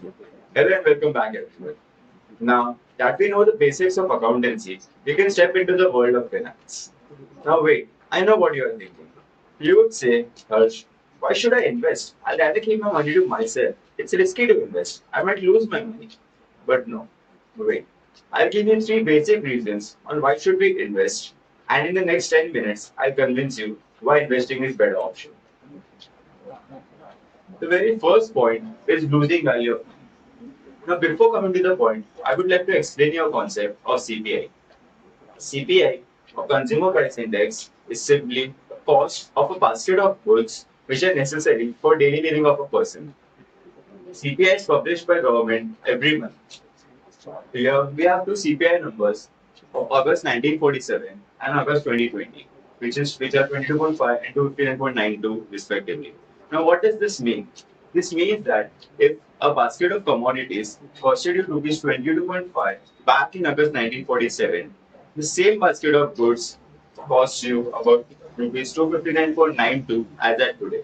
Hello and welcome back, everyone. Now that we know the basics of accountancy, we can step into the world of finance. Now, wait, I know what you are thinking. You would say, Harsh, why should I invest? I'd rather keep my money to myself. It's risky to invest. I might lose my money. But no, wait. I'll give you three basic reasons on why should we invest. And in the next 10 minutes, I'll convince you why investing is better option. The very first point is losing value. Now, before coming to the point, I would like to explain your concept of CPI. CPI, or Consumer Price Index, is simply the cost of a basket of goods which are necessary for daily living of a person. CPI is published by government every month. Here we have two CPI numbers of August 1947 and August 2020, which are 22.5 and 59.92 respectively. Now, what does this mean? This means that if a basket of commodities costed you rupees 22.5 back in August 1947, the same basket of goods costs you about rupees 259.92 as at today.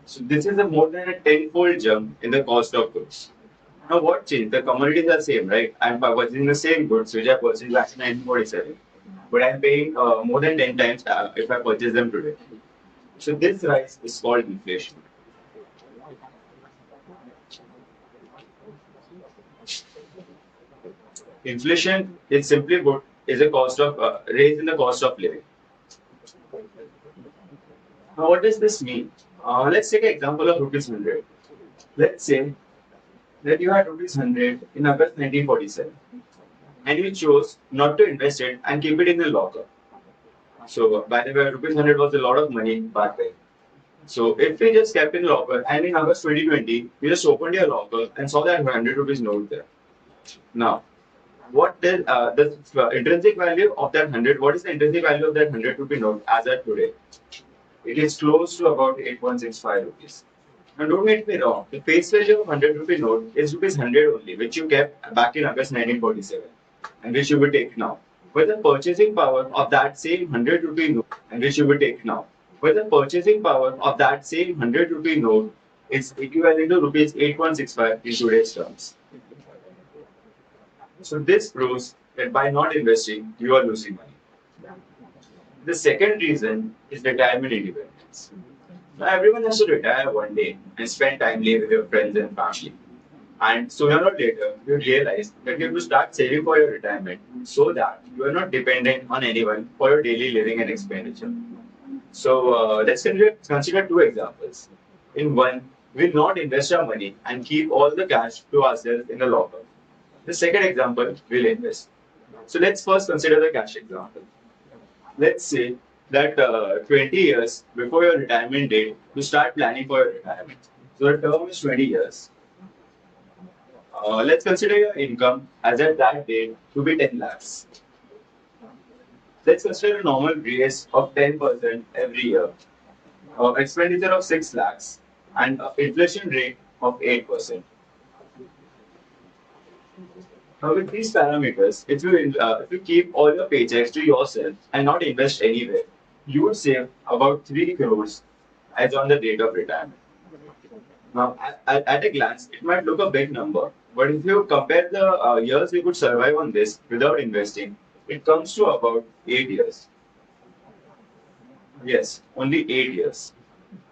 So this is a more than a tenfold jump in the cost of goods. Now, what changed? The commodities are same, right? I'm purchasing the same goods which I purchased back in 1947, but I'm paying more than 10 times if I purchase them today. So this rise is called inflation. Inflation is simply put is a cost of raise in the cost of living. Now, what does this mean? Let's take an example of rupees 100. Let's say that you had rupees 100 in August 1947 and you chose not to invest it and keep it in the locker. So, by the way, rupees 100 was a lot of money back then. So, if we just kept in the locker and in August 2020, you just opened your locker and saw that 100 rupees note there. Now, what is the intrinsic value of that 100? What is the intrinsic value of that 100 rupee note as at today? It is close to about 8.65 rupees. Now, don't get me wrong, the face value of 100 rupee note is rupees 100 only, which you kept back in August 1947 and which you will take now. But the purchasing power of that same 100 rupee note and which you will take now. But the purchasing power of that same 100 rupee note is equivalent to rupees 8.65 in today's terms. So this proves that by not investing, you are losing money. The second reason is retirement independence. Now, everyone has to retire one day and spend time with your friends and family. And sooner or later, you realize that you have to start saving for your retirement so that you are not dependent on anyone for your daily living and expenditure. So let's consider two examples. In one, we'll not invest our money and keep all the cash to ourselves in the locker. The second example, we'll invest. So let's first consider the cash example. Let's say that 20 years before your retirement date, you start planning for your retirement. So the term is 20 years. Let's consider your income as at that date to be 10 lakhs. Let's consider a normal raise of 10% every year, expenditure of 6 lakhs, and inflation rate of 8%. Now, with these parameters, if you keep all your paychecks to yourself and not invest anywhere, you would save about 3 crores as on the date of retirement. Now, at a glance, it might look a big number, but if you compare the years you could survive on this without investing, it comes to about 8 years. Yes, only 8 years.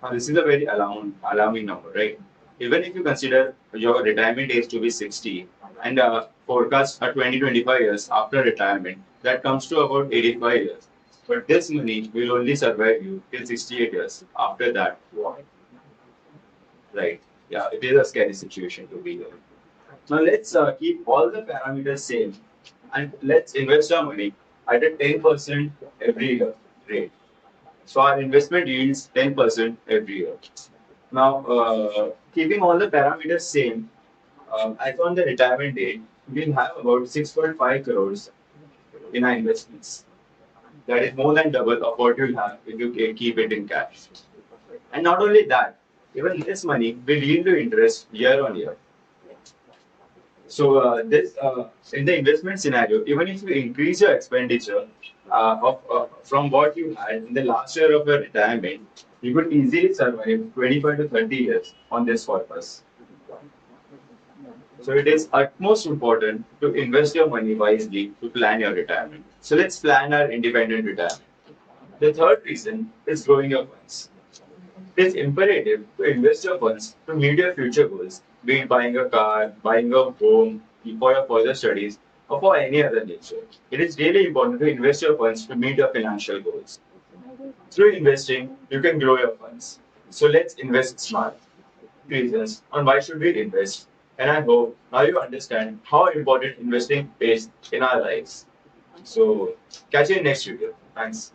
Now, this is a very alarming number, right? Even if you consider your retirement age to be 60 and forecast 20-25 years after retirement, that comes to about 85 years. But this money will only survive you till 68 years. After that, what? Right. Yeah, it is a scary situation to be in. Now let's keep all the parameters same and let's invest our money at a 10% every year rate. So our investment yields 10% every year. Now, keeping all the parameters same, as on the retirement date, we'll have about 6.5 crores in our investments. That is more than double of what you'll have if you keep it in cash. And not only that, even this money will yield to interest year on year. So this in the investment scenario, even if you increase your expenditure from what you had in the last year of your retirement, you could easily survive 25 to 30 years on this purpose. So it is utmost important to invest your money wisely to plan your retirement. So let's plan our independent retirement. The third reason is growing your funds. It is imperative to invest your funds to meet your future goals, be it buying a car, buying a home, for your further studies, or for any other nature. It is really important to invest your funds to meet your financial goals. Through investing, you can grow your funds. So let's invest smart. Reasons on why should we invest. And I hope now you understand how important investing is in our lives. So catch you in next video. Thanks.